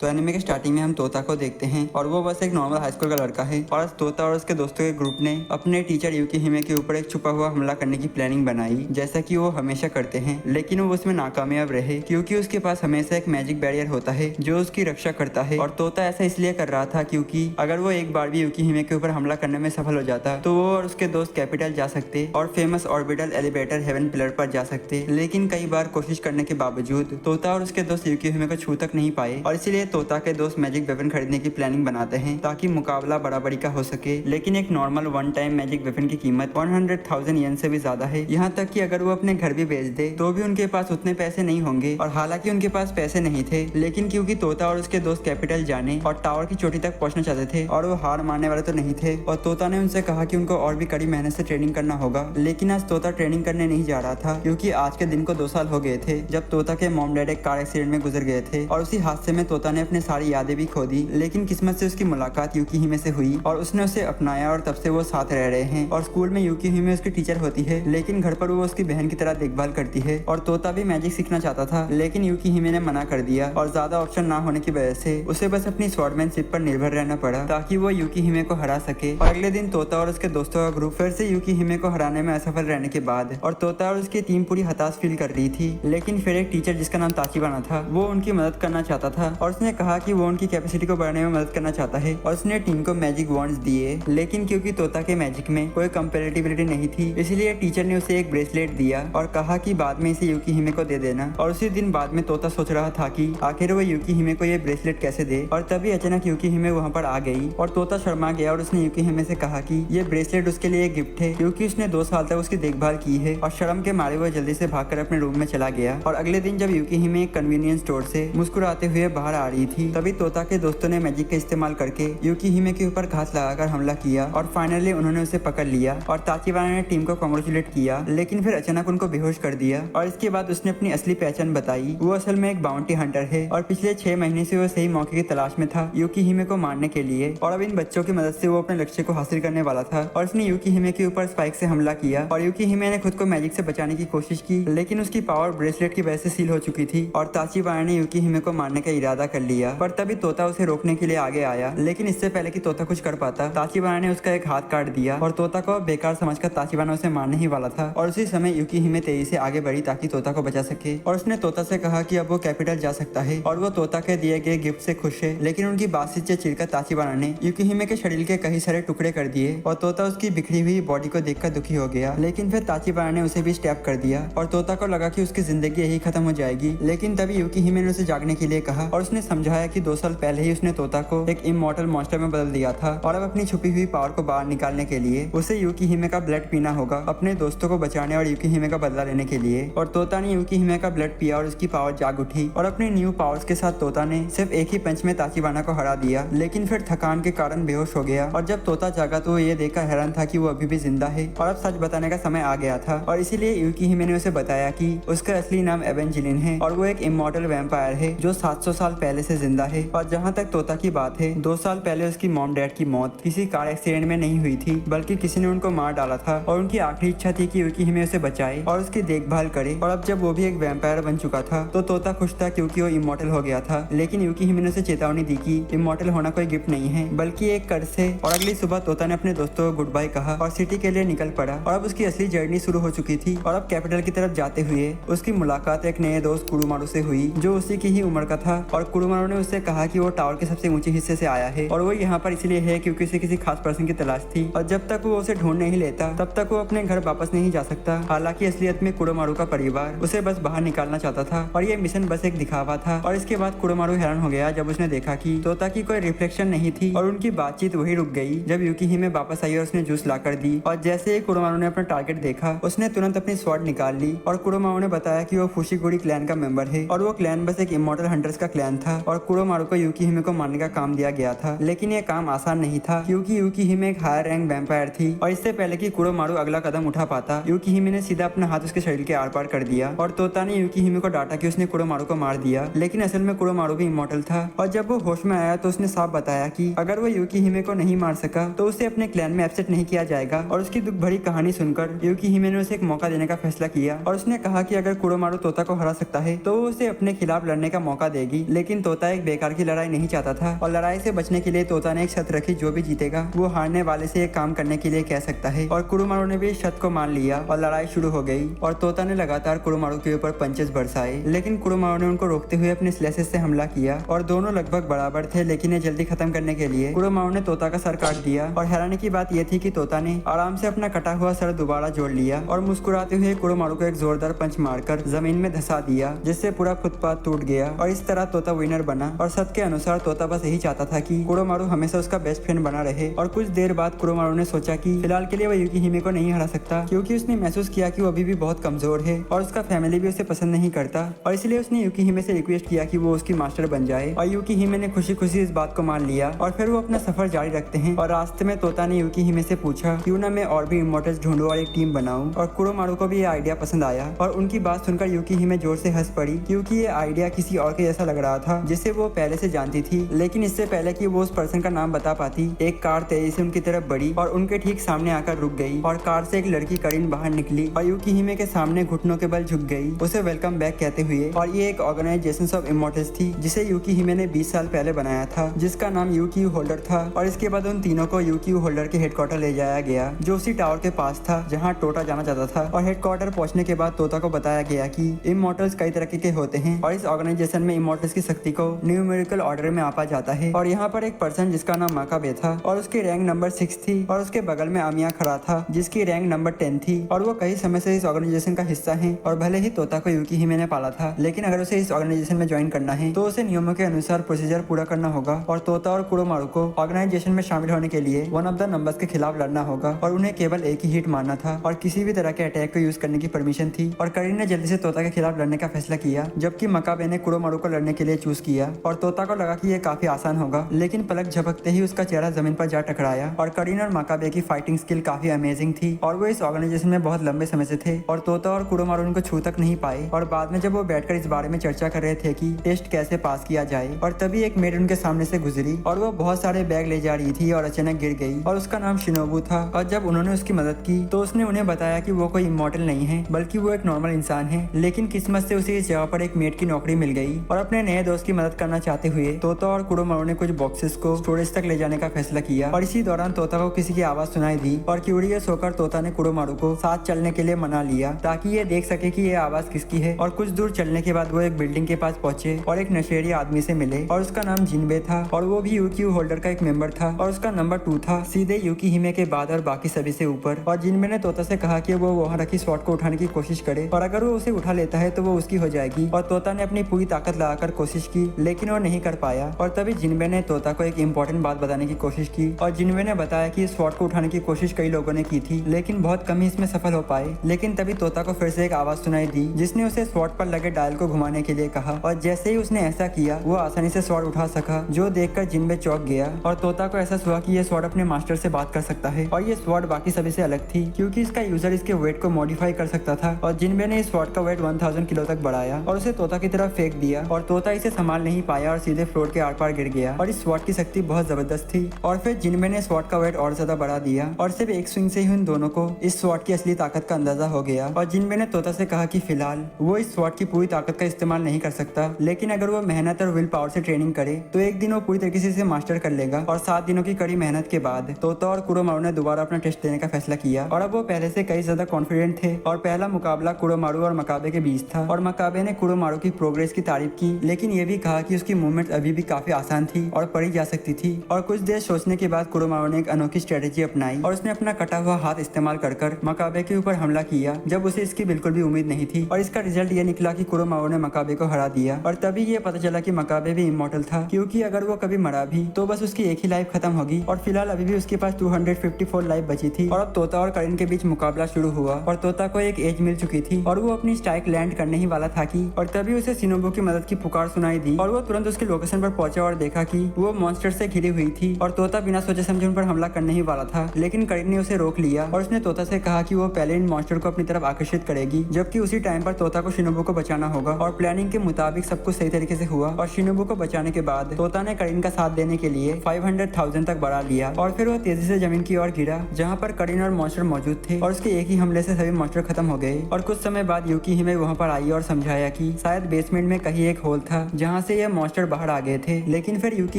तो एनिमे के स्टार्टिंग में हम तोता को देखते हैं और वो बस एक नॉर्मल हाई स्कूल का लड़का है और आज तोता और उसके दोस्तों के ग्रुप ने अपने टीचर यूकी हिमे के ऊपर एक छुपा हुआ हमला करने की प्लानिंग बनाई, जैसा कि वो हमेशा करते हैं। लेकिन वो उसमें नाकामयाब रहे क्योंकि उसके पास हमेशा एक मैजिक बैरियर होता है जो उसकी रक्षा करता है। और तोता ऐसा इसलिए कर रहा था क्योंकि अगर वो एक बार भी यूकी हिमे के ऊपर हमला करने में सफल हो जाता तो वो और उसके दोस्त कैपिटल जा सकते और famous orbital elevator heaven pillar पर जा सकते। लेकिन कई बार कोशिश करने के बावजूद तोता और उसके दोस्त यूकी हिमे को छू तक नहीं पाए और इसीलिए तोता के दोस्त मैजिक वेपन खरीदने की प्लानिंग बनाते हैं ताकि मुकाबला बराबरी का हो सके। लेकिन एक normal one time magic weapon की कीमत 100,000 येन से भी ज्यादा है। यहाँ तक कि अगर वो अपने घर भी बेच दे तो भी उनके पास उतने पैसे नहीं होंगे। और हालांकि उनके पास पैसे नहीं थे, लेकिन क्योंकि तोता और उसके दोस्त कैपिटल जाने और टावर की चोटी तक पहुंचना चाहते थे और वो हार मानने वाले तो नहीं थे, और तोता ने उनसे कहा कि उनको और भी कड़ी मेहनत से ट्रेनिंग करना होगा। लेकिन आज तोता ट्रेनिंग करने नहीं जा रहा था क्योंकि आज के दिन को 2 साल हो गए थे जब तोता के मॉम डैड एक कार एक्सीडेंट में गुजर गए थे और उसी हादसे में तोता ने अपने सारी यादें भी खो दी। लेकिन किस्मत से उसकी मुलाकात यूकी हिमे से हुई और उसने उसे अपनाया और तब से वो साथ रह रहे हैं। और स्कूल में यूकी हिमे उसकी टीचर होती है, लेकिन घर पर वो उसकी बहन की तरह देखभाल करती है। और तोता भी मैजिक सीखना चाहता था, लेकिन यूकी हिमे ने मना कर दिया और ज्यादा ऑप्शन ना होने की वजह से उसे बस अपनी स्वॉर्डमैनशिप पर निर्भर रहना पड़ा ताकि वो यूकी हिमे को हरा सके। और अगले दिन तोता और उसके दोस्तों का ग्रुप फिर से यूकी हिमे को हराने में असफल रहने के बाद और तोता और उसकी टीम पूरी हताश फील कर रही थी। लेकिन फिर एक टीचर जिसका नाम ताचिबाना था वो उनकी मदद करना चाहता था और उसने कहा कि वो उनकी कैपेसिटी को बढ़ाने में मदद करना चाहता है और उसने टीम को मैजिक वॉन्ड्स दिए। लेकिन क्योंकि तोता के मैजिक में कोई कंपेरेटिबिलिटी नहीं थी, इसलिए टीचर ने उसे एक ब्रेसलेट दिया और कहा कि बाद में इसे यूकी हिमे को दे देना। और उसी दिन बाद में तोता सोच रहा था कि आखिर वो यूकी हिमे को ये ब्रेसलेट कैसे दे, और तभी अचानक यूकी हिमे वहाँ पर आ गई और तोता शर्मा गया और उसने यूकी हिमे से कहा कि ये ब्रेसलेट उसके लिए एक गिफ्ट है क्योंकि उसने 2 साल तक उसकी देखभाल की है। और शर्म के मारे वो जल्दी से भागकर अपने रूम में चला गया। और अगले दिन जब यूकी हिमे एक कन्वीनियंस स्टोर से मुस्कुराते हुए बाहर आ रही थी, तभी तोता के दोस्तों ने मैजिक का इस्तेमाल करके यूकी हिमे के ऊपर घात लगाकर हमला किया और फाइनली उन्होंने उसे पकड़ लिया। और ताचिबाना ने टीम को कांग्रेचुलेट किया, लेकिन फिर अचानक उनको बेहोश कर दिया। और इसके बाद उसने अपनी असली पहचान बताई। वो असल में एक बाउंटी हंटर है और पिछले 6 महीने से वो सही मौके की तलाश में था यूकी हिमे को मारने के लिए। और अब इन बच्चों की मदद से वो अपने लक्ष्य को हासिल करने वाला था और उसने यूकी हिमे के ऊपर स्पाइक से हमला किया। और यूकी हिमे ने खुद को मैजिक से बचाने की कोशिश की, लेकिन उसकी पावर ब्रेसलेट की वजह से सील हो चुकी थी और ताचिबाना ने यूकी हिमे को मारने का इरादा कर लिया। पर तभी तोता उसे रोकने के लिए आगे आया, लेकिन इससे पहले कि तोता कुछ कर पाता ताचिबाना ने उसका एक हाथ काट दिया और तोता को बेकार समझकर ताचिबाना उसे मारने ही वाला था। और उसी समय यूकी हिमे तेजी से आगे बढ़ी ताकि तोता को बचा सके और उसने तोता से कहा कि अब वो कैपिटल जा सकता है और वो तोता के दिए गए गिफ्ट से खुश है। लेकिन उनकी बातचीत से चिढ़कर ताचिबाना ने यूकी हिमे के शरीर के कई सारे टुकड़े कर दिए और तोता उसकी बिखरी हुई बॉडी को देखकर दुखी हो गया। लेकिन फिर ताचिबाना ने उसे भी स्टैप कर दिया और तोता को लगा कि उसकी जिंदगी यही खत्म हो जाएगी। लेकिन तभी यूकी हिमे ने उसे जागने के लिए कहा और उसने समझाया कि 2 साल पहले ही उसने तोता को एक इमॉर्टल मॉन्स्टर में बदल दिया था और अब अपनी छुपी हुई पावर को बाहर निकालने के लिए उसे यूकी हिमे का ब्लड पीना होगा अपने दोस्तों को बचाने और यूकी हिमे का बदला लेने के लिए। और तोता ने यूकी हिमे का ब्लड पिया और उसकी पावर जाग उठी और अपने न्यू पावर्स के साथ तोता ने सिर्फ एक ही पंच में ताचिबाना को हरा दिया। लेकिन फिर थकान के कारण बेहोश हो गया और जब तोता जागा तो वो ये देखकर हैरान था कि वो अभी भी जिंदा है और अब सच बताने का समय आ गया था। और इसीलिए यूकी हिमे ने उसे बताया कि उसका असली नाम एवेंजेलिन है और वो एक इमॉर्टल वैम्पायर है जो 700 साल पहले से जिंदा है। और जहाँ तक तोता की बात है, 2 साल पहले उसकी मॉम डैड की मौत किसी कार एक्सीडेंट में नहीं हुई थी, बल्कि किसी ने उनको मार डाला था और उनकी आखिरी इच्छा थी कि यूकी हिमे उसे बचाए और उसकी देखभाल करे। और अब जब वो भी एक वैम्पायर बन चुका था तो तोता खुश था क्योंकि वो इमॉर्टल हो गया था। लेकिन यूकी हिमे ने उसे चेतावनी दी कि इमॉर्टल होना कोई गिफ्ट नहीं है बल्कि एक कर्ज है। और अगली सुबह तोता ने अपने दोस्तों को गुड बाय कहा और सिटी के लिए निकल पड़ा। और अब उसकी असली जर्नी शुरू हो चुकी थी और अब कैपिटल की तरफ जाते हुए उसकी मुलाकात एक नए दोस्त कुरुमारू से हुई जो उसी की ही उम्र का था। और कुरुमारू ने उससे कहा कि वो टावर के सबसे ऊंचे हिस्से से आया है और वो यहाँ पर इसलिए है क्योंकि उसे किसी खास पर्सन की तलाश थी और जब तक वो उसे ढूंढ नहीं लेता तब तक वो अपने घर वापस नहीं जा सकता। हालांकि असलियत में कुरुमारू का परिवार उसे बस बाहर निकालना चाहता था और ये मिशन बस एक दिखावा था। और इसके बाद कुरुमारू हैरान हो गया जब उसने देखा कि तोता की कोई रिफ्लेक्शन नहीं थी और उनकी बातचीत वही रुक गई जब यूकी हिमे वापस आई और उसने जूस ला कर दी। और जैसे ही कुरुमारू ने अपना टारगेट देखा उसने तुरंत अपनी स्वॉर्ड निकाल ली और कुरुमारू ने बताया कि वो फुशिगुड़ी क्लैन का मेंबर है और वो क्लैन बस एक इमॉर्टल हंटर्स का क्लैन था और कुरुमारू को यूकी हिमे को मारने का काम दिया गया था। लेकिन ये काम आसान नहीं था क्योंकि यूकी हिमे एक हायर रैंक वैम्पायर थी और इससे पहले कि कुरुमारू अगला कदम उठा पाता यूकी हिमे ने सीधा अपना हाथ उसके शरीर के आर पार कर दिया। और तोता ने यूकी हिमे को डांटा कि उसने कुरुमारू को मार दिया, लेकिन असल में कुरुमारू भी इमॉर्टल था। और जब वो होश में आया तो उसने साफ बताया कि अगर वो यूकी हिमे को नहीं मार सका तो उसे अपने क्लैन में एक्सेप्ट नहीं किया जाएगा। और उसकी दुख भरी कहानी सुनकर यूकी हिमे ने उसे एक मौका देने का फैसला किया और उसने कहा कि अगर कुरुमारू तोता को हरा सकता है तो वो उसे अपने खिलाफ लड़ने का मौका देगी। लेकिन तोता एक बेकार की लड़ाई नहीं चाहता था और लड़ाई से बचने के लिए तोता ने एक शर्त रखी, जो भी जीतेगा वो हारने वाले से एक काम करने के लिए कह सकता है। और कुरुमारू ने भी इस शर्त को मान लिया और लड़ाई शुरू हो गई और तोता ने लगातार कुरुमारू के ऊपर पंचेस बरसाए, लेकिन कुरुमारू ने उनको रोकते हुए अपने स्लेसेस से हमला किया और दोनों लगभग बराबर थे। लेकिन ये जल्दी खत्म करने के लिए कुरुमारू ने तोता का सर काट दिया और हैरानी की बात यह थी कि तोता ने आराम से अपना कटा हुआ सर दोबारा जोड़ लिया और मुस्कुराते हुए कुरुमारू को एक जोरदार पंच मारकर जमीन में धंसा दिया, जिससे पूरा फुटपाथ टूट गया और इस तरह तोता विनर बना। और सत्य के अनुसार तोता बस यही चाहता था कि कुरुमारू हमेशा उसका बेस्ट फ्रेंड बना रहे। और कुछ देर बाद कुरुमारू ने सोचा कि फिलहाल के लिए वो यूकीहिमे को नहीं हरा सकता, क्योंकि उसने महसूस किया कि वो अभी भी बहुत कमजोर है और उसका फैमिली भी उसे पसंद नहीं करता। और इसलिए उसने यूकीहिमे से रिक्वेस्ट किया कि वो उसकी मास्टर बन जाए और यूकीहिमे ने खुशी खुशी इस बात को मान लिया। और फिर वो अपना सफर जारी रखते हैं और रास्ते में तोता ने यूकीहिमे से पूछा क्यों ना मैं और भी इमोर्टल्स ढूंढूं और एक टीम बनाऊं। और कुरुमारू को भी ये आइडिया पसंद आया और उनकी बात सुनकर यूकीहिमे जोर से हंस पड़ी, क्योंकि ये आइडिया किसी और के जैसा लग रहा था जिसे वो पहले से जानती थी। लेकिन इससे पहले कि वो उस पर्सन का नाम बता पाती, एक कार तेजी से उनकी तरफ बढ़ी और उनके ठीक सामने आकर रुक गई और कार से एक लड़की करीन बाहर निकली और यूकीहिमे के सामने घुटनों के बल झुक गई, उसे वेलकम बैक कहते हुए। और ये एक ऑर्गेनाइजेशन ऑफ इमोर्टल्स थी जिसे यूकीहिमे ने 20 साल पहले बनाया था, जिसका नाम यूक्यू होल्डर था। और इसके बाद उन तीनों को यूक्यू होल्डर के हेडक्वार्टर ले जाया गया, जो उसी टावर के पास था जहाँ टोटा जाना चाहता था। और हेडक्वार्टर पहुंचने के बाद तोता को बताया गया कि इमोर्टल्स कई तरह के होते हैं और इस ऑर्गेनाइजेशन में इमोर्टल्स की शक्ति को न्यूमेरिकल ऑर्डर में आपा जाता है। और यहाँ पर एक पर्सन जिसका नाम मकाबे था और उसकी रैंक नंबर 6 थी और उसके बगल में आमिया खड़ा था जिसकी रैंक नंबर 10 थी और वो कई समय से इस ऑर्गेनाइजेशन का हिस्सा है। और भले ही तोता को यूकीहिमे ने पाला था, लेकिन अगर उसे इस ऑर्गेनाइजेशन में ज्वाइन करना है तो उसे नियमों के अनुसार प्रोसीजर पूरा करना होगा। और तोता और कुरुमारू को ऑर्गेनाइजेशन में शामिल होने के लिए वन ऑफ द नंबर्स के खिलाफ लड़ना होगा और उन्हें केवल एक ही हिट मारना था और किसी भी तरह के अटैक को यूज करने की परमिशन थी। और करीन ने जल्दी से तोता के खिलाफ लड़ने का फैसला किया, जबकि मकाबे ने कुरुमारू को लड़ने के लिए चूज किया। और तोता को लगा कि ये काफी आसान होगा, लेकिन पलक झपकते ही उसका चेहरा जमीन पर जा टकराया। और करीन और मकाबे की फाइटिंग स्किल काफी अमेजिंग थी और वो इस ऑर्गेनाइजेशन में बहुत लंबे समय से थे और तोता और कुरुमारू उनको छू तक नहीं पाए। और बाद में जब वो बैठकर इस बारे में चर्चा कर रहे थे कि टेस्ट कैसे पास किया जाए, और तभी एक मेड उनके सामने से गुजरी और वो बहुत सारे बैग ले जा रही थी और अचानक गिर गई और उसका नाम शिनोबू था। और जब उन्होंने उसकी मदद की तो उसने उन्हें बताया कि वो कोई इमॉर्टल नहीं है, बल्कि वो एक नॉर्मल इंसान है। लेकिन किस्मत से उसे इस जगह पर एक मेड की नौकरी मिल गई। और अपने नए दोस्त की मदद करना चाहते हुए तोता और कुरुमारू ने कुछ बॉक्सेस को स्टोरेज तक ले जाने का फैसला किया। और इसी दौरान तोता को किसी की आवाज सुनाई दी और क्यूरियस होकर तोता ने कुरुमारू को साथ चलने के लिए मना लिया ताकि ये देख सके कि ये आवाज किसकी है। और कुछ दूर चलने के बाद वो एक बिल्डिंग के पास पहुंचे और एक नशेड़ी आदमी से मिले और उसका नाम जिनबे था और वो भी यूक्यू होल्डर का एक मेंबर था और उसका नंबर 2 था, सीधे यूकीहिमे के बाद और बाकी सभी से ऊपर। और जिनबे ने तोता से कहा कि वो वहाँ रखी स्वॉर्ड को उठाने की कोशिश करे और अगर वो उसे उठा लेता है तो वो उसकी हो जाएगी। और तोता ने अपनी पूरी ताकत लगाकर कोशिश की, लेकिन वो नहीं कर पाया। और तभी जिनबे ने तोता को एक इम्पोर्टेंट बात बताने की कोशिश की और जिनबे ने बताया कि इस स्वॉर्ड को उठाने की कोशिश कई लोगों ने की थी, लेकिन बहुत कम ही इसमें सफल हो पाए। लेकिन तभी तोता को फिर से एक आवाज सुनाई दी जिसने उसे स्वॉर्ड पर लगे डायल को घुमाने के लिए कहा। और जैसे ही उसने ऐसा किया वो आसानी से स्वॉर्ड उठा सका, जो देखकर जिनबे चौंक गया। और तोता को एहसास हुआ कि ये स्वॉर्ड अपने मास्टर से बात कर सकता है और ये स्वॉर्ड बाकी सभी से अलग थी, क्योंकि इसका यूजर इसके वेट को मॉडिफाई कर सकता था। और जिनबे ने इस स्वॉर्ड का वेट 1000 किलो तक बढ़ाया और उसे तोता की तरफ फेंक दिया और तोता इसे संभाल नहीं पाया और सीधे फ्लोर के आर पार गिर गया। और इस स्वॉर्ड की शक्ति बहुत जबरदस्त थी। और फिर जिनबे ने स्वॉर्ड का वेट और ज्यादा बढ़ा दिया और सिर्फ एक स्विंग से ही उन दोनों को इस स्वॉर्ड की असली ताकत का अंदाजा हो गया। और जिनबे ने तोता से कहा कि फिलहाल वो इस स्वॉर्ड की पूरी ताकत का इस्तेमाल नहीं कर सकता, लेकिन अगर वो मेहनत और विल पावर से ट्रेनिंग करे तो एक दिन वो पूरी तरीके से इसे मास्टर कर लेगा। और 7 दिनों की कड़ी मेहनत के बाद तोता और कुरुमारू ने दोबारा अपना टेस्ट देने का फैसला किया और अब वो पहले से कई ज्यादा कॉन्फिडेंट थे। और पहला मुकाबला कुरुमारू और मकाबे के बीच था और मकाबे ने कुरुमारू की प्रोग्रेस की तारीफ की, लेकिन ये भी कहा कि उसकी मूवमेंट अभी भी काफी आसान थी और पढ़ी जा सकती थी। और कुछ देर सोचने के बाद कुरुमारू ने एक अनोखी स्ट्रेटेजी अपनाई और उसने अपना कटा हुआ हाथ इस्तेमाल कर मकाबे के ऊपर हमला किया, जब उसे इसकी बिल्कुल भी उम्मीद नहीं थी। और इसका रिजल्ट ये निकला कि कुरुमारू ने मकाबे को हरा दिया। और तभी ये पता चला कि मकाबे भी इमॉर्टल था, क्योंकि अगर वो कभी मरा भी तो बस उसकी एक ही लाइफ खत्म होगी। और फिलहाल अभी भी उसके पास 254 लाइफ बची थी। और अब तोता और करीन के बीच मुकाबला शुरू हुआ और तोता को एक एज मिल चुकी थी और वो अपनी स्ट्राइक लैंड करने ही वाला था कि और तभी उसे शिनोबू की मदद की पुकार सुनाई दी और वो तुरंत उसकी लोकेशन पर पहुंचा और देखा कि वो मॉन्स्टर से घिरी हुई थी। और तोता बिना सोचे समझे उन पर हमला करने ही वाला था, लेकिन करीन ने उसे रोक लिया और उसने तोता से कहा कि वो पहले इन मॉन्स्टर को अपनी तरफ आकर्षित करेगी, जबकि उसी टाइम पर तोता को शिनोबू को बचाना होगा। और प्लानिंग के मुताबिक सब कुछ सही तरीके से हुआ और शिनोबू को बचाने के बाद तोता ने करीन का साथ देने के लिए 500,000 तक बढ़ा लिया और फिर वो तेजी से जमीन की ओर गिरा, जहाँ पर करीन और मॉन्स्टर मौजूद थे। और उसके एक ही हमले से सभी मॉन्स्टर खत्म हो गए। और कुछ समय बाद यूकीहिमे वहाँ पर आई और समझाया कि शायद बेसमेंट में कहीं एक होल था जहाँ जहाँ से यह मॉन्स्टर बाहर आ गए थे। लेकिन फिर यूकी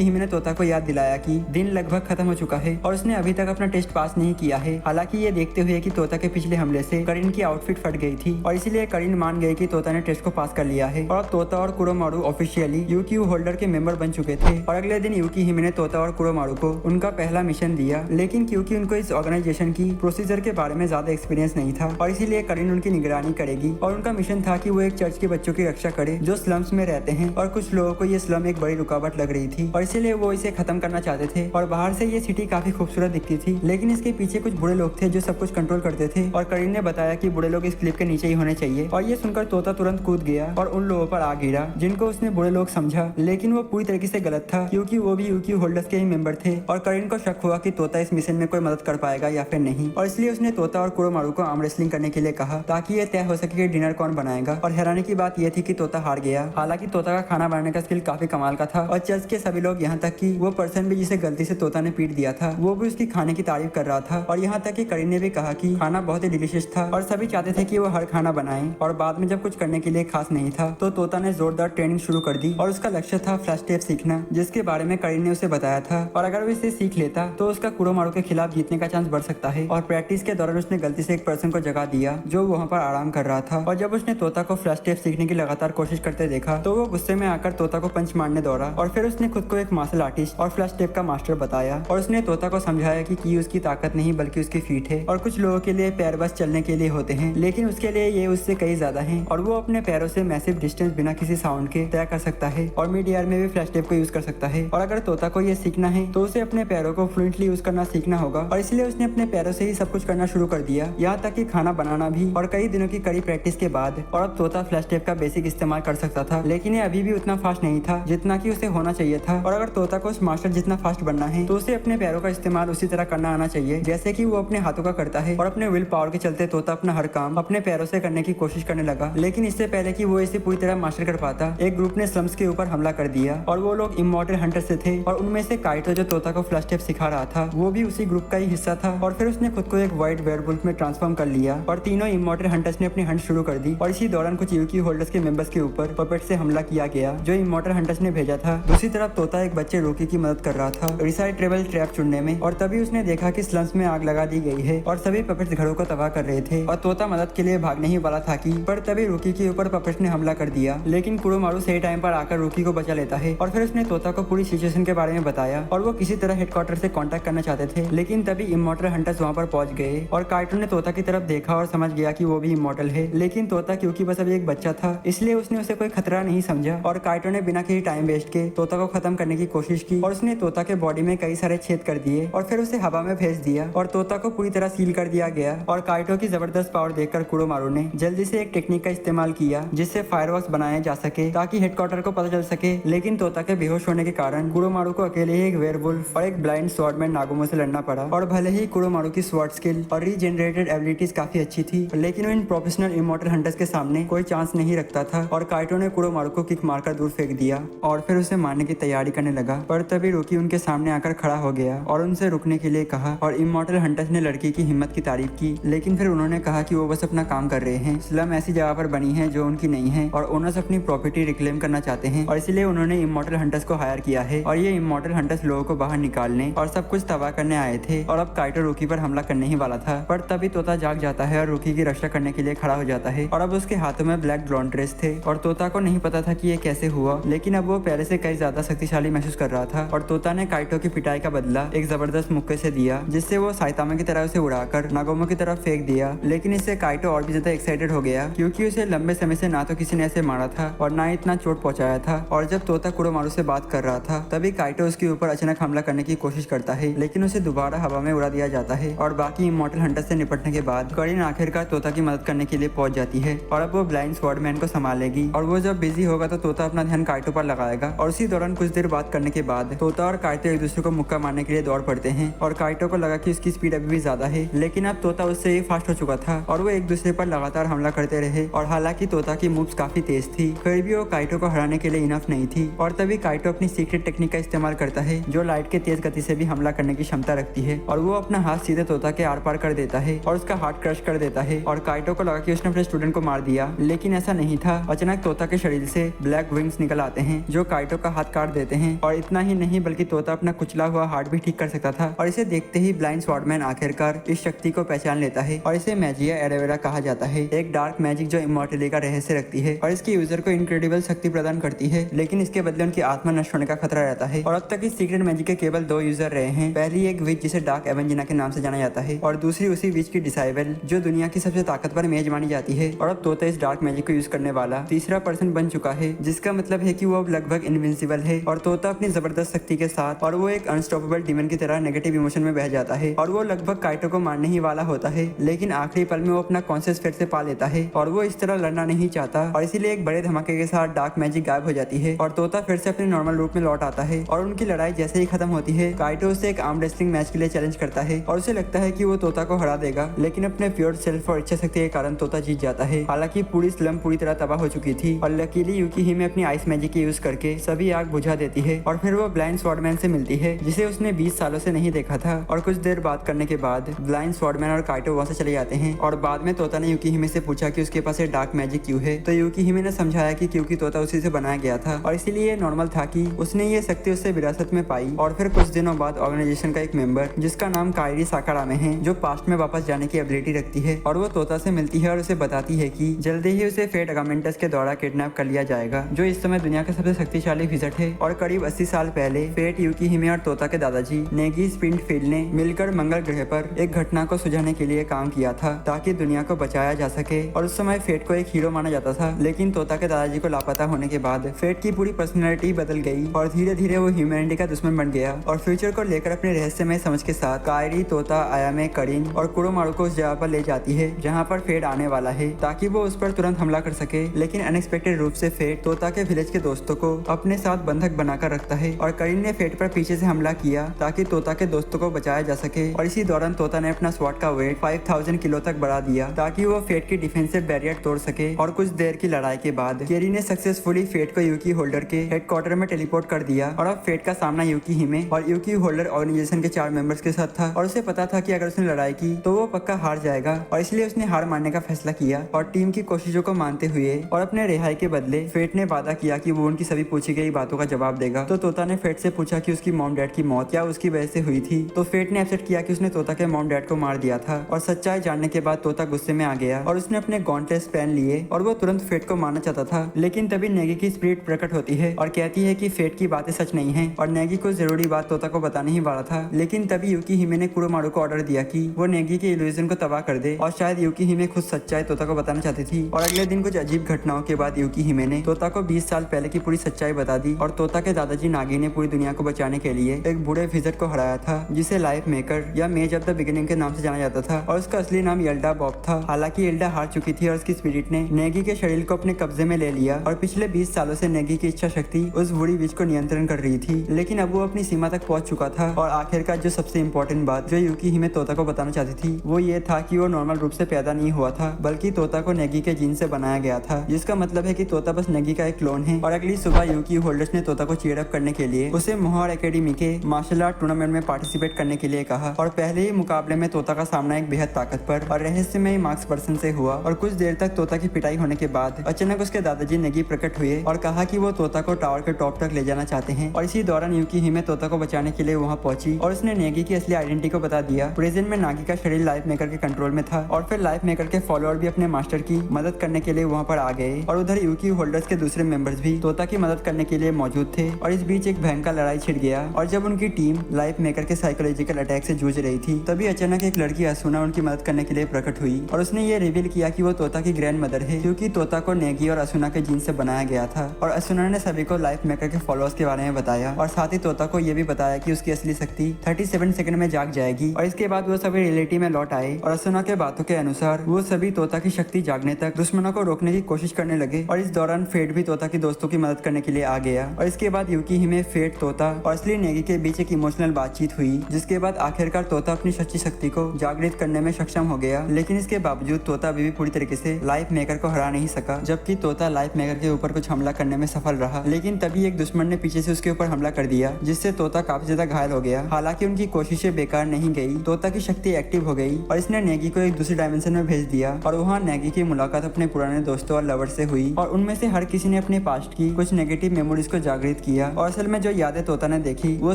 हिमे ने तोता को याद दिलाया कि दिन लगभग खत्म हो चुका है और उसने अभी तक अपना टेस्ट पास नहीं किया है। हालांकि ये देखते हुए कि तोता के पिछले हमले से करीन की आउटफिट फट गई थी और इसीलिए करीन मान गए कि तोता ने टेस्ट को पास कर लिया है और तोता और कुरोमारू ऑफिशियली यूक्यू होल्डर के मेंबर बन चुके थे। और अगले दिन यूकी हिमे ने तोता और कुरोमारू को उनका पहला मिशन दिया, लेकिन क्योंकि उनको इस ऑर्गेनाइजेशन की प्रोसीजर के बारे में ज्यादा एक्सपीरियंस नहीं था और इसीलिए करीन उनकी निगरानी करेगी। और उनका मिशन था कि वो एक चर्च के बच्चों की रक्षा करे जो स्लम्स में रहते हैं और कुछ लोगों को ये स्लम एक बड़ी रुकावट लग रही थी और इसीलिए वो इसे खत्म करना चाहते थे। और बाहर से ये सिटी काफी खूबसूरत दिखती थी, लेकिन इसके पीछे कुछ बुरे लोग थे जो सब कुछ कंट्रोल करते थे। और करीन ने बताया कि बुरे लोग इस क्लिप के नीचे ही होने चाहिए और ये सुनकर तोता तुरंत कूद गया और उन लोगों पर आ गिरा जिनको उसने बुरे लोग समझा, लेकिन वो पूरी तरीके से गलत था क्योंकि वो भी यूक्यू होल्डर्स के ही मेंबर थे। और करीन को शक हुआ कि तोता इस मिशन में कोई मदद कर पाएगा या फिर नहीं, और इसलिए उसने तोता और कुरोमारू को आर्म रेसलिंग करने के लिए कहा ताकि ये तय हो सके कि डिनर कौन बनाएगा। और हैरानी की बात यह थी कि तोता हार गया। हालांकि तोता का खाना बनाने का स्किल काफी कमाल का था और चर्च के सभी लोग, यहाँ तक कि वो पर्सन भी जिसे गलती से तोता ने पीट दिया था, वो भी उसकी खाने की तारीफ कर रहा था। और यहाँ तक कि करीन ने भी कहा कि खाना बहुत ही डिलीशियस था और सभी चाहते थे कि वो हर खाना बनाए। और बाद में जब कुछ करने के लिए खास नहीं था तो तोता ने जोरदार ट्रेनिंग शुरू कर दी और उसका लक्ष्य था फ्लैश टेप सीखना, जिसके बारे में करीन ने उसे बताया था। और अगर वो इसे सीख लेता तो उसका कुरोमारू के खिलाफ जीतने का चांस बढ़ सकता है। और प्रैक्टिस के दौरान उसने गलती से एक पर्सन को जगा दिया जो वहाँ पर आराम कर रहा था। और जब उसने तोता को फ्लैश टेप सीखने की लगातार कोशिश करते देखा तो वो गुस्से में आकर तोता को पंच मारने दौड़ा। और फिर उसने खुद को एक मार्शल आर्टिस्ट और फ्लैश टेप का मास्टर बताया और उसने तोता को समझाया कि की उसकी ताकत नहीं बल्कि उसकी फीट है और कुछ लोगों के लिए पैर बस चलने के लिए होते हैं, लेकिन उसके लिए ये उससे कई ज्यादा हैं और वो अपने पैरों से मैसिव डिस्टेंस बिना किसी साउंड के तय कर सकता है और मिड एयर में भी फ्लैश टेप को यूज कर सकता है। और अगर तोता को ये सीखना है तो उसे अपने पैरों को फ्लुएंटली यूज करना सीखना होगा और इसलिए उसने अपने पैरों से ही सब कुछ करना शुरू कर दिया, यहाँ तक कि खाना बनाना भी। और कई दिनों की कड़ी प्रैक्टिस के बाद और अब तोता फ्लैश टेप का बेसिक इस्तेमाल कर सकता था, लेकिन ये अभी भी उतना फास्ट नहीं था जितना कि उसे होना चाहिए था। और अगर तोता को उस मास्टर जितना फास्ट बनना है तो उसे अपने पैरों का इस्तेमाल उसी तरह करना आना चाहिए जैसे कि वो अपने हाथों का करता है। और अपने विल पावर के चलते तोता अपना हर काम अपने पैरों से करने की कोशिश करने लगा, लेकिन इससे पहले कि वो इसे पूरी तरह मास्टर कर पाता एक ग्रुप ने स्लम्स के ऊपर हमला कर दिया। और वो लोग इमॉर्टल हंटर से थे और उनमें से काइटो जो तोता को फ्लैश टेप सिखा रहा था वो भी उसी ग्रुप का ही हिस्सा था। और फिर उसने खुद को एक व्हाइट वेयरवुल्फ में ट्रांसफॉर्म कर लिया और तीनों इमॉर्टल हंटर्स ने अपनी हंट शुरू कर दी। और इसी दौरान कुछ यूक्यू होल्डर्स के मेंबर्स के ऊपर पपेट से हमला किया गया जो इमॉर्टल हंटर्स ने भेजा था। दूसरी तरफ तोता एक बच्चे रोकी की मदद कर रहा था रिसाइट्रेबल ट्रैप चुनने में और तभी उसने देखा कि स्लम्स में आग लगा दी गई है और सभी पपेट्स घरों को तबाह कर रहे थे। और तोता मदद के लिए भागने ही वाला था कि पर तभी रोकी के ऊपर पपेट्स ने हमला कर दिया, लेकिन कुरोमारू सही टाइम पर आकर रोकी को बचा लेता है। और फिर उसने तोता को पूरी सिचुएशन के बारे में बताया और वो किसी तरह हेडक्वार्टर से कांटेक्ट करना चाहते थे, लेकिन तभी इमॉर्टल हंटर्स वहाँ पर पहुंच गए। और काइटो ने तोता की तरफ देखा और समझ गया कि वो भी इमॉर्टल है, लेकिन तोता क्योंकि बस अभी एक बच्चा था इसलिए उसने उसे कोई खतरा नहीं समझा। और काइटो ने बिना किसी टाइम वेस्ट के तोता को खत्म करने की कोशिश की और उसने तोता के बॉडी में कई सारे छेद कर दिए और फिर उसे हवा में भेज दिया और तोता को पूरी तरह सील कर दिया गया। और काइटो की जबरदस्त पावर देखकर कुरोमारू ने जल्दी से एक टेक्निक का इस्तेमाल किया जिससे फायरवर्क्स बनाए जा सके ताकि हेडक्वार्टर को पता चल सके, लेकिन तोता के बेहोश होने के कारण कुरोमारू को अकेले ही एक वेयरवुल्फ और एक ब्लाइंड स्वॉर्डमैन नागुमो से लड़ना पड़ा। और भले ही कुरोमारू की स्वॉर्ड स्किल और रीजनरेटेड एबिलिटीज काफी अच्छी थी, लेकिन वो इन प्रोफेशनल इमॉर्टल हंटर्स के सामने कोई चांस नहीं रखता था। और काइटो ने कुरोमारू को किक मारकर दूर फेंक दिया और फिर उसे मारने की तैयारी करने लगा, पर तभी रोकी उनके सामने आकर खड़ा हो गया और उनसे रुकने के लिए कहा। और इमॉर्टल हंटर्स ने लड़की की हिम्मत की तारीफ की, लेकिन फिर उन्होंने कहा कि वो बस अपना काम कर रहे हैं। स्लम ऐसी जगह पर बनी है जो उनकी नहीं है और ओनर्स अपनी प्रॉपर्टी रिक्लेम करना चाहते हैं और इसलिए उन्होंने इमॉर्टल हंटर्स को हायर किया है। और ये इमॉर्टल हंटर्स लोगों को बाहर निकालने और सब कुछ तबाह करने आए थे। और अब काइटो रोकी पर हमला करने ही वाला था, पर तभी तोता जाग जाता है और रोकी की रक्षा करने के लिए खड़ा हो जाता है। और अब उसके हाथों में ब्लैक ग्लॉन्ट्रेस थे और तोता को नहीं पता था कि ये कैसे हुआ, लेकिन अब वो पहले से कई ज्यादा शक्तिशाली महसूस कर रहा था। और तोता ने काइटो की पिटाई का बदला एक जबरदस्त मुक्के से दिया जिससे वो साइतामा की तरह उसे उड़ाकर नागोमो की तरफ फेंक दिया। लेकिन इससे काइटो और भी ज्यादा एक्साइटेड हो गया क्योंकि उसे लंबे समय से ना तो किसी ने ऐसे मारा था और ना इतना चोट पहुंचाया था। और जब तोता कुरोमारू से बात कर रहा था तभी काइटो उसके ऊपर अचानक हमला करने की कोशिश करता है, लेकिन उसे दोबारा हवा में उड़ा दिया जाता है। और बाकी इमॉर्टल हंटर से निपटने के बाद करीन आखिरकार तोता की मदद करने के लिए पहुंच जाती है और अब वो ब्लाइंड स्वॉर्डमैन को संभालेगी। और वो जब बिजी होगा तो तोता अपना ध्यान काइटो पर लगाएगा। और उसी दौरान कुछ देर बात करने के बाद तोता और काइटो एक दूसरे को मुक्का मारने के लिए दौड़ पड़ते हैं। और काइटो को लगा कि उसकी स्पीड अभी भी ज्यादा है, लेकिन अब तोता उससे ही फास्ट हो चुका था और वो एक दूसरे पर लगातार हमला करते रहे। और हालांकि तोता की मूव्स काफी तेज थी, फिर भी वो काइटो को हराने के लिए इनफ नहीं थी। और तभी काइटो अपनी सीक्रेट टेक्निक का इस्तेमाल करता है जो लाइट के तेज गति से भी हमला करने की क्षमता रखती है। और वो अपना हाथ सीधे तोता के आर पार कर देता है और उसका हार्ट क्रश कर देता है। और काइटो को लगा कि उसने अपने स्टूडेंट को मार दिया, लेकिन ऐसा नहीं था। अचानक तोता के शरीर से ब्लैक विंग विंग्स निकल आते हैं जो काइटो का हाथ काट देते हैं। और इतना ही नहीं बल्कि तोता अपना कुचला हुआ हार्ट भी ठीक कर सकता था। और इसे देखते ही ब्लाइंड स्वॉर्डमैन आखिरकार इस शक्ति को पहचान लेता है और इसे मैजिया एरेवेरा कहा जाता है, एक डार्क मैजिक जो इमॉर्टलिटी का रहस्य रखती है और इसके यूजर को इनक्रेडिबल शक्ति प्रदान करती है, लेकिन इसके बदले उनकी आत्मा नष्ट होने का खतरा रहता है। और अब तक इस सीक्रेट मैजिक के केवल 2 यूजर रहे हैं। पहली एक विच जिसे डार्क एवेंजिना के नाम से जाना जाता है और दूसरी उसी विच की डिसाइबल जो दुनिया की सबसे ताकतवर मेज मानी जाती है। और अब तोता इस डार्क मैजिक को यूज करने वाला तीसरा पर्सन बन चुका है, जिसका मतलब है कि वो अब लगभग इनविंसिबल है। और तोता अपनी जबरदस्त शक्ति के साथ और वो एक अनस्टॉपेबल डीमन की तरह नेगेटिव इमोशन में बह जाता है और वो लगभग काइटो को मारने ही वाला होता है, लेकिन आखिरी पल में वो अपना कॉन्शियस फिर से पा लेता है और वो इस तरह लड़ना नहीं चाहता और इसीलिए एक बड़े धमाके के साथ डार्क मैजिक गायब हो जाती है और तोता फिर से अपने नॉर्मल रूप में लौट आता है। और उनकी लड़ाई जैसे ही खत्म होती है काइटो उसे एक आर्म रेसलिंग मैच के लिए चैलेंज करता है और उसे लगता है कि वो तोता को हरा देगा, लेकिन अपने प्योर सेल्फ और इच्छा शक्ति के कारण तोता जीत जाता है। हालांकि पूरी स्लम पूरी तरह तबाह हो चुकी थी और लकीली यूकी हिमे अपनी आइस मैजिक की यूज करके सभी आग बुझा देती है और फिर वो ब्लाइंड स्वॉर्डमैन से मिलती है जिसे उसने 20 सालों से नहीं देखा था। और कुछ देर बात करने के बाद ब्लाइंड स्वॉर्डमैन और काइटो वहां से चले जाते हैं और बाद में तोता ने यूकी हिमे से पूछा कि उसके पास डार्क मैजिक क्यों है, तो यूकी हिमे ने समझाया कि क्योंकि तोता उसी से बनाया गया था और इसीलिए नॉर्मल था कि उसने ये शक्ति उससे विरासत में पाई। और फिर कुछ दिनों बाद ऑर्गेनाइजेशन का एक मेंबर जिसका नाम काइरी साकारामे है जो पास्ट में वापस जाने की एबिलिटी रखती है और वो तोता से मिलती है और उसे बताती है कि जल्दी ही उसे फेट अगामेंटस के द्वारा किडनैप कर लिया जाएगा, जो इस समय दुनिया का सबसे शक्तिशाली विज़र्ड है। और करीब 80 साल पहले फेट यूकी हिमे और तोता के दादाजी नेगी स्पिंडफील्ड ने मिलकर मंगल ग्रह पर एक घटना को सुझाने के लिए काम किया था ताकि दुनिया को बचाया जा सके। और उस समय फेट को एक हीरो माना जाता था, लेकिन तोता के दादाजी को लापता होने के बाद फेट की पूरी पर्सनैलिटी बदल गई और धीरे धीरे वो ह्यूमैनिटी का दुश्मन बन गया। और फ्यूचर को लेकर अपने रहस्यमय समझ के साथ कायरी, तोता, आयामे, करीन और कुरोमारू को उस जगह पर ले जाती है जहाँ पर फेट आने वाला है ताकि वो उस पर तुरंत हमला कर सके। लेकिन अनएक्सपेक्टेड रूप से फेट तोता के विलेज के दोस्तों को अपने साथ बंधक बनाकर रखता है और करीन ने फेट पर पीछे से हमला किया ताकि तोता के दोस्तों को बचाया जा सके। और इसी दौरान तोता ने अपना स्वॉर्ड का वेट 5000 किलो तक बढ़ा दिया ताकि वो फेट की डिफेंसिव बैरियर तोड़ सके। और कुछ देर की लड़ाई के बाद केरी ने सक्सेसफुली फेट को यूकी होल्डर के हेडक्वार्टर में टेलीपोर्ट कर दिया और अब फेट का सामना यूकी हिमे और यूकी होल्डर ऑर्गेनाइजेशन के 4 मेंबर्स के साथ था। और उसे पता था कि अगर उसने लड़ाई की तो वो पक्का हार जाएगा और इसलिए उसने हार मानने का फैसला किया। और टीम की कोशिशों को मानते हुए और अपने रिहाई के बदले फेट ने वादा किया कि वो उनकी सभी पूछी गई बातों का जवाब देगा। तो तोता ने फेट से पूछा कि उसकी मॉम डैड की मौत क्या उसकी वजह से हुई थी, तो फेट ने एक्सेप्ट किया कि उसने तोता के मॉम डैड को मार दिया था। और सच्चाई जानने के बाद तोता गुस्से में आ गया और उसने अपने गॉन्टलेट्स पहन लिए और वो तुरंत फेट को मारना चाहता था। लेकिन तभी नेगी की स्पिरिट प्रकट होती है और कहती है कि फेट की बातें सच नहीं है और नेगी को जरूरी बात तोता को बताने ही वाला था। लेकिन तभी यूकी हिमे ने कुरोमारू को ऑर्डर दिया कि वो नेगी के इल्यूजन को तबाह कर दे और शायद यूकी हिमे खुद सच्चाई तोता को बताना चाहती थी। और अगले दिन कुछ अजीब घटनाओं के बाद यूकी हिमे ने तोता को 20 साल पहले की पूरी सच्चाई बता दी और तोता के दादाजी नागी ने पूरी दुनिया को बचाने के लिए एक बूढ़े विज़र्ड को हराया था जिसे लाइफ मेकर या मेज ऑफ द बिगिनिंग के नाम से जाना जाता था और उसका असली नाम येल्डा बॉब था। हालांकि येल्डा हार चुकी थी और उसकी स्पिरिट ने नेगी के शरीर को अपने कब्जे में ले लिया और पिछले 20 सालों से नेगी की इच्छा शक्ति उस बूढ़ी विच को नियंत्रण कर रही थी। लेकिन अब वो अपनी सीमा तक पहुंच चुका था और आखिरकार जो सबसे इम्पोर्टेंट बात जो यूकी हिमे तोता को बताना चाहती थी वो ये था कि वो नॉर्मल रूप से पैदा नहीं हुआ था बल्कि तोता को नेगी के जीन से बनाया गया था, जिसका मतलब है कि तोता बस नेगी का एक क्लोन है। और अगली सुबह यूकी होल्डर्स ने तोता को चीयर अप करने के लिए उसे मोहार एकेडमी के मार्शल आर्ट टूर्नामेंट में पार्टिसिपेट करने के लिए कहा। और पहले ही मुकाबले में तोता का सामना एक बेहद ताकतवर और रहस्यमय मार्क्स पर्सन से हुआ और कुछ देर तक तोता की पिटाई होने के बाद अचानक उसके दादाजी नेगी प्रकट हुए और कहा कि वो तोता को टावर के टॉप तक ले जाना चाहते हैं। और इसी दौरान यूकी हिमे तोता को बचाने के लिए वहाँ पहुंची और उसने नेगी की असली आइडेंटिटी को बता दिया। प्रेजेंट में नागी का शरीर लाइफ मेकर के कंट्रोल में था और फिर लाइफ मेकर के फॉलोअर भी अपने मास्टर की मदद करने के लिए वहाँ पर आ गए और उधर यूकी होल्डर्स के दूसरे मेंबर्स भी तोता की मदद करने के लिए मौजूद थे। और इस बीच एक भयंकर लड़ाई छिड़ गया और जब उनकी टीम लाइफ मेकर के साइकोलॉजिकल अटैक से जूझ रही थी तभी अचानक एक लड़की असुना उनकी मदद करने के लिए प्रकट हुई और उसने ये रिवील किया कि वो तोता की ग्रैंड मदर है क्योंकि तोता को नेगी और असुना के जीन से बनाया गया था। और असुना ने सभी को लाइफ मेकर के फॉलोअर्स के बारे में बताया और साथ ही तोता को ये भी बताया कि उसकी असली शक्ति 37 सेकंड में जाग जाएगी। और इसके बाद वो सभी रियलिटी में लौट आए और असुना के बातों के अनुसार वो सभी तोता की शक्ति जागने तक दुश्मनों को रोकने की कोशिश करने लगे। और इस दौरान फेट भी तोता की दोस्तों की मदद करने के लिए आ गया और इसके बाद यूकी हिमे, फेट, तोता और असली नेगी के बीच एक इमोशनल बातचीत हुई जिसके बाद आखिरकार तोता अपनी सच्ची शक्ति को जागृत करने में सक्षम हो गया। लेकिन इसके बावजूद तोता अभी भी पूरी तरीके से लाइफ मेकर को हरा नहीं सका, जबकि तोता लाइफ मेकर के ऊपर कुछ हमला करने में सफल रहा। लेकिन तभी एक दुश्मन ने पीछे से उसके ऊपर हमला कर दिया जिससे तोता काफी ज्यादा घायल हो गया। हालांकि उनकी कोशिशें बेकार नहीं गई, तोता की शक्ति एक्टिव हो गई और इसने नेगी को एक दूसरी डायमेंशन में भेज दिया और वहाँ नेगी की मुलाकात अपने पुराने दोस्तों और लवर से हुई और उनमें से हर किसी ने अपनी अपनी पास्ट की कुछ नेगेटिव मेमोरीज को जागृत किया। और असल में जो यादें तोता ने देखी वो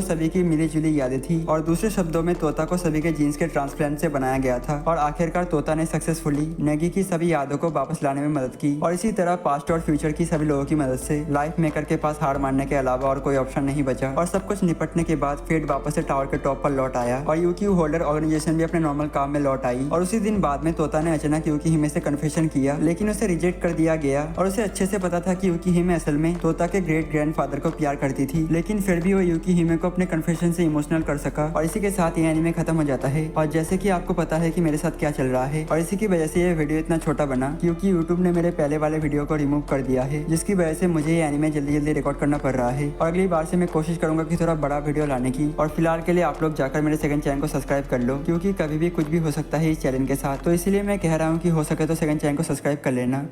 सभी की मिली जुली यादें थी, और दूसरे शब्दों में तोता को सभी के जीन्स के ट्रांसप्लांट से बनाया गया था। और आखिरकार तोता ने सक्सेसफुली नेगी की सभी यादों को वापस लाने में मदद की। और इसी तरह पास्ट और फ्यूचर की सभी लोगों की मदद से लाइफ मेकर के पास हार मानने के अलावा और कोई ऑप्शन नहीं बचा। और सब कुछ निपटने के बाद फेट वापस से टावर के टॉप पर लौट आया और यूकी होल्डर ऑर्गेनाइजेशन भी अपने नॉर्मल काम में लौट आई। और उसी दिन बाद में तोता ने अचानक यूकी हिमे से कन्फेशन किया, लेकिन उसे रिजेक्ट कर दिया गया। और उसे अच्छे से पता था कि यूकी हिमे असल में तोता के ग्रेट ग्रैंडफादर को प्यार करती थी, लेकिन फिर भी वो यूकी हिमे को अपने कन्फेशन से इमोशनल कर सका। और इसी के साथ ये एनीमे खत्म हो जाता है। और जैसे कि आपको पता है कि मेरे साथ क्या चल रहा है, और इसी की वजह से ये वीडियो इतना छोटा बना क्योंकि यूट्यूब ने मेरे पहले वाले वीडियो को रिमूव कर दिया है, जिसकी वजह से मुझे ये एनीमे जल्दी जल्दी रिकॉर्ड करना पड़ रहा है। और अगली बार से मैं कोशिश करूंगा कि थोड़ा बड़ा वीडियो लाने की। और फिलहाल के लिए आप लोग जाकर मेरे सेकंड चैनल को सब्सक्राइब कर लो, क्योंकि कभी भी कुछ भी हो सकता है इस चैनल के साथ। तो इसलिए मैं कह रहा हूँ कि हो सके तो सेकंड चैनल को सब्सक्राइब कर लेना।